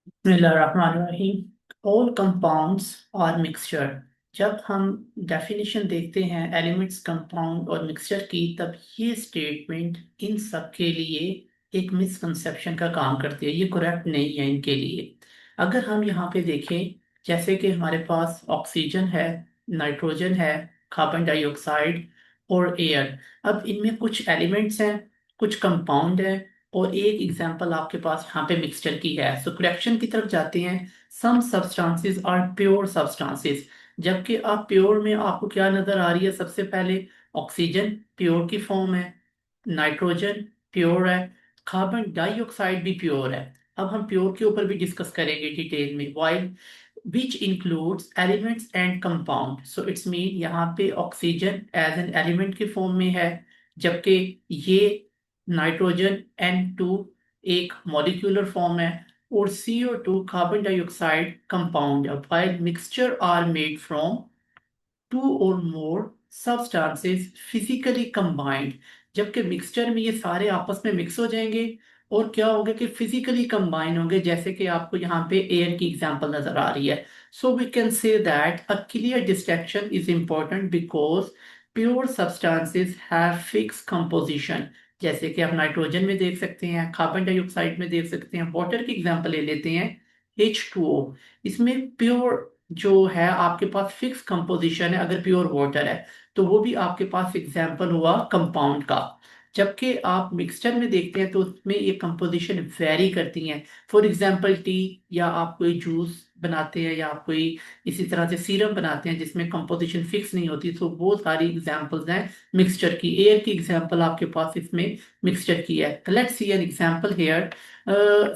बिस्मिल्लाहिर्रहमानिर्रहीम। All compounds और mixture. जब हम डेफिनेशन देखते हैं एलिमेंट्स, कंपाउंड और मिक्सचर की, तब ये स्टेटमेंट इन सब के लिए एक मिसकंसेप्शन का काम करती है। ये करेक्ट नहीं है इनके लिए। अगर हम यहाँ पे देखें, जैसे कि हमारे पास ऑक्सीजन है, नाइट्रोजन है, कार्बन डाइऑक्साइड और एयर। अब इनमें कुछ एलिमेंट्स हैं, कुछ कंपाउंड हैं, और एक एग्जांपल आपके पास यहाँ पे मिक्सचर की है। सो करेक्शन की तरफ जाते हैं। Some substances are pure substances. जबकि आप प्योर में आपको क्या नजर आ रही है? सबसे पहले ऑक्सीजन प्योर की फॉर्म है, नाइट्रोजन प्योर है, कार्बन डाइऑक्साइड भी प्योर है। अब हम प्योर के ऊपर भी डिस्कस करेंगे डिटेल में। While which includes elements and compound, so it's mean यहाँ पे ऑक्सीजन एज एन एलिमेंट की फॉर्म में है, जबकि ये नाइट्रोजन N2 एक मॉलिक्यूलर फॉर्म है, और CO2 कार्बन डाइऑक्साइड कंपाउंड है। while mixture are made from two or more substances physically combined। जबकि मिक्सचर में ये सारे आपस में मिक्स हो जाएंगे और क्या होगा कि फिजिकली कंबाइन होंगे, जैसे कि आपको यहाँ पे एयर की एग्जांपल नजर आ रही है। So we can say that a clear distinction is important because pure substances have fix composition. जैसे कि आप नाइट्रोजन में देख सकते हैं, कार्बन डाइऑक्साइड में देख सकते हैं, वाटर की एग्जांपल ले लेते हैं, H2O। इसमें प्योर जो है आपके पास फिक्स कंपोजिशन है। अगर प्योर वाटर है तो वो भी आपके पास एग्जाम्पल हुआ कंपाउंड का। जबकि आप मिक्सचर में देखते हैं तो उसमें ये कंपोजिशन वेरी करती हैं। फॉर एग्जांपल टी, या आप कोई जूस बनाते हैं, या आप कोई इसी तरह से सीरम बनाते हैं जिसमें कंपोजिशन फिक्स नहीं होती, तो वो सारी एग्जांपल्स हैं मिक्सचर की। एयर की एग्जांपल आपके पास इसमें मिक्सचर की है। Let's see an example here,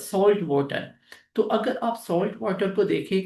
salt water. तो अगर आप सॉल्ट वाटर को देखें,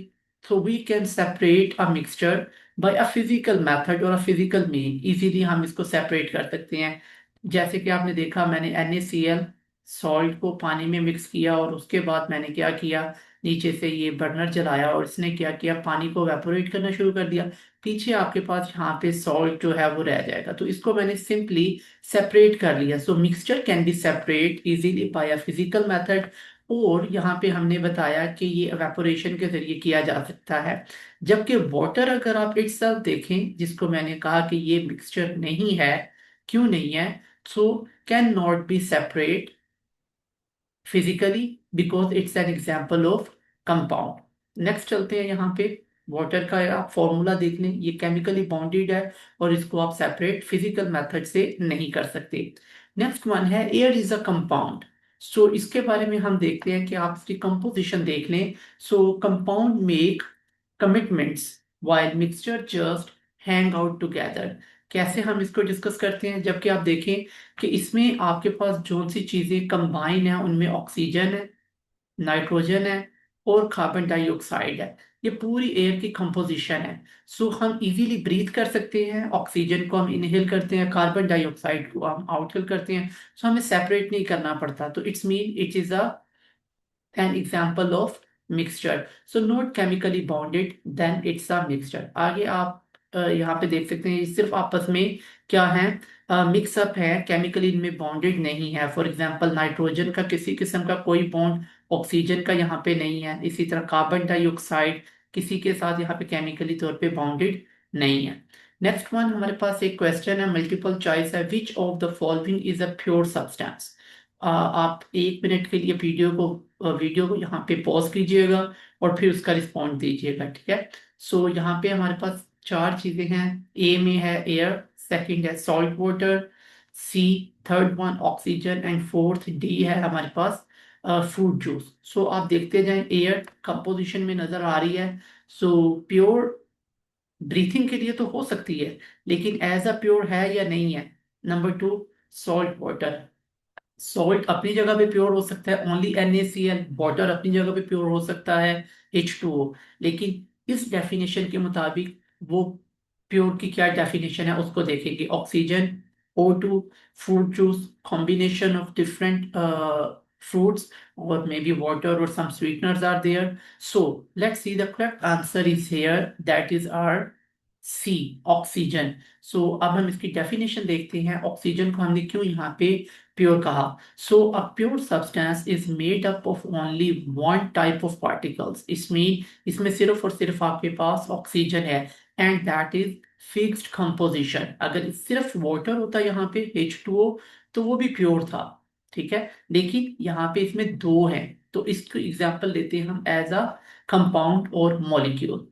so we can separate a mixture by a physical method or a physical mean। Easily हम इसको सेपरेट कर सकते हैं। जैसे कि आपने देखा, मैंने NaCl सॉल्ट को पानी में मिक्स किया, और उसके बाद मैंने क्या किया, नीचे से ये बर्नर चलाया और इसने क्या किया, पानी को वेपोरेट करना शुरू कर दिया। पीछे आपके पास यहाँ पे सॉल्ट जो है वो रह जाएगा। तो इसको मैंने सिंपली सेपरेट कर लिया। So mixture can be separate easily by a physical method. और यहाँ पे हमने बताया कि ये एवेपोरेशन के जरिए किया जा सकता है। जबकि वाटर अगर आप इटसेल्फ देखें, जिसको मैंने कहा कि ये मिक्सचर नहीं है, क्यों नहीं है? So can not be separate physically because it's an example of compound. Next चलते हैं यहाँ पे। वाटर का आप फॉर्मूला देख लें, ये केमिकली बॉन्डेड है और इसको आप सेपरेट फिजिकल मेथड से नहीं कर सकते। नेक्स्ट वन है एयर इज अ कंपाउंड। सो इसके बारे में हम देखते हैं कि आप इसकी कंपोजिशन देख लें। सो compound make commitments while mixture just hang out together. कैसे हम इसको डिस्कस करते हैं? जबकि आप देखें कि इसमें आपके पास जो सी चीजें कंबाइन है, उनमें ऑक्सीजन है, नाइट्रोजन है और कार्बन डाइऑक्साइड है। ये पूरी एयर की कंपोजिशन है। सो हम इजीली ब्रीथ कर सकते हैं, ऑक्सीजन को हम इनहेल करते हैं, कार्बन डाइऑक्साइड को हम आउटहेल करते हैं। सो हमें सेपरेट नहीं करना पड़ता। तो it's mean it is a an example of mixture, so not chemically bonded, then it's a mixture। आगे आप यहाँ पे देख सकते हैं, ये सिर्फ आपस में क्या है, मिक्सअप है, केमिकली इनमें बॉन्डेड नहीं है। फॉर एग्जांपल नाइट्रोजन का किसी किस्म का कोई बॉन्ड ऑक्सीजन का यहाँ पे नहीं है। इसी तरह कार्बन डाइऑक्साइड किसी के साथ यहाँ पे केमिकली तौर पे बॉन्डेड नहीं है। नेक्स्ट वन हमारे पास एक क्वेश्चन है, मल्टीपल चॉइस है, which of the following is a pure substance. आप 1 मिनट के लिए वीडियो को यहाँ पे पॉज कीजिएगा और फिर उसका रिस्पॉन्ड दीजिएगा, ठीक है? सो यहाँ पे हमारे पास चार चीजें हैं। ए में है एयर, सेकंड है salt water, C third one oxygen, and fourth D है हमारे पास फ्रूट जूस। सो आप देखते जाएं, एयर कंपोजिशन में नजर आ रही है। सो प्योर ब्रीथिंग के लिए तो हो सकती है, लेकिन एज अ प्योर है या नहीं है? Number two, salt water. Salt अपनी जगह पे प्योर हो सकता है, ओनली NaCl। वाटर अपनी जगह पे प्योर हो सकता है, H2O। लेकिन इस डेफिनेशन के मुताबिक वो प्योर की क्या डेफिनेशन है उसको देखेंगे। Oxygen, O2, fruit juice, combination of different fruits, or maybe water or some sweeteners are there। So let's see, the correct answer is here, that is our C, oxygen. So अब हम इसकी definition देखते हैं। Oxygen को हमने क्यों यहाँ पे प्योर कहा। So a pure substance is made up of only one type of particles. इसमें इसमें सिर्फ और सिर्फ आपके पास ऑक्सीजन है, and that is fixed composition. अगर सिर्फ वाटर होता यहाँ पे H2O, तो वो भी प्योर था। ठीक है, लेकिन यहाँ पे इसमें दो हैं, तो इसको एग्जाम्पल लेते हैं हम एज अ कंपाउंड और मॉलिक्यूल।